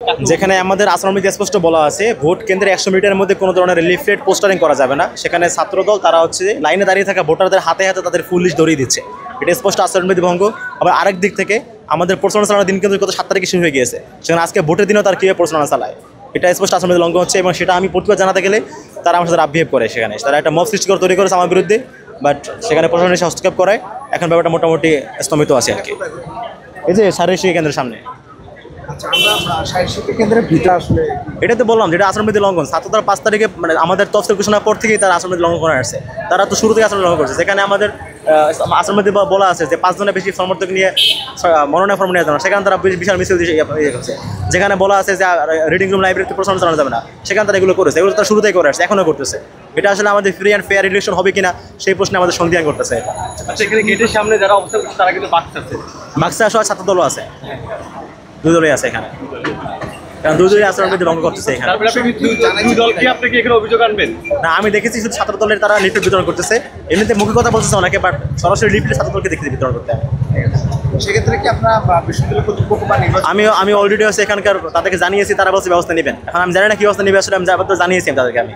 যেখানে আমাদের আচরণবিধি স্পষ্ট বলা আছে ভোট কেন্দ্রে 100 মিনিটের মধ্যে কোনো ধরনের লিফলেট পোস্টারিং করা যাবে না। সেখানে ছাত্রদল তারা হচ্ছে লাইনে দাঁড়িয়ে থাকা ভোটারদের হাতে হাতে তাদের ফুল লিস্ট ধরিয়ে দিচ্ছে, এটা স্পষ্ট আচরণবিধি ভঙ্গ। আবার আরেক দিক থেকে আমাদের প্রচারণা চালানোর দিন কিন্তু গত 7 তারিখে শুরু হয়ে গিয়েছে, সেখানে আজকে ভোটের দিনও তার কীভাবে প্রচারণা চালায়, এটা স্পষ্ট আচরণবিধি লঙ্ঘন হচ্ছে। এবং সেটা আমি প্রতিবাদ জানাতে গেলে তারা আমার সাথে বিহেভ করে, সেখানে তারা একটা মব সৃষ্টি করে তৈরি করেছে আমার বিরুদ্ধে, বাট সেখানে প্রশাসন এসে হস্তক্ষেপ করায় এখন ব্যাপারটা মোটামুটি স্তম্ভিত আছে আর কি। এই যে শারীরিক শিক্ষা কেন্দ্রের সামনে। আচ্ছা, আমরা শারীরিক শিক্ষা কেন্দ্রের ভিতরে আসলে এটা তো বললাম যেটা আচরণবিধি লঙ্ঘন। ছাত্ররা 5 তারিখে মানে আমাদের তফসিল ঘোষণার পর থেকেই তারা আচরণবিধি লঙ্ঘন করে আসছে। তারা তো শুরু থেকে আচরণ লঙ্ঘন করছে, যেখানে আমাদের আচরণবিধি বলা আছে যে 5 জনের বেশি সমর্থক নিয়ে মনোনয়ন ফর্ম নিয়ে যাবে না, সেখানে তারা বিশাল মিছিল ইয়ে করছে। যেখানে বলা আছে যে রিডিং রুম লাইব্রেরিতে প্রচারণা চালানো যাবে না, সেখানে তারা এগুলো করেছে, এগুলো তারা শুরুতেই করে আসছে, এখনও করতেছে। এটা আসলে আমাদের ফ্রি অ্যান্ড ফেয়ার ইলেকশন হবে কিনা সেই প্রশ্নে আমাদের সন্দেহ করতেছে। এটা আচ্ছা, এখানে গেটের সামনে যারা অবস্থান করছে তারা কিন্তু বাক্স আছে, বাক্সা সহ ছাত্রদলও আছে, দুই দলই আছে এখানে, কারণ দুই দলই আচরণবিধি ভঙ্গ করতেছে এখানে। তারপরে আপনি দুই দল কি আপনি কি এখানে অভিযোগ আনবেন? না, আমি দেখেছি শুধু ছাত্র দলের তারা লিফলেট বিতরণ করতেছে, এমনিতে মুখে কথা বলতেছে অনেকে, বাট সরাসরি লিফলেট ছাত্র দলকে দেখেছি বিতরণ করতে। সেক্ষেত্রে কি আপনারা বিশ্ববিদ্যালয় কর্তৃপক্ষ বা নির্বাচন আমি অলরেডি হচ্ছে এখানকার তাদেরকে জানিয়েছি, তারা বলছে ব্যবস্থা নেবেন। এখন আমি জানি না কি ব্যবস্থা নেবে, আসলে আমি যাবো তো জানিয়েছি আমি তাদেরকে। আমি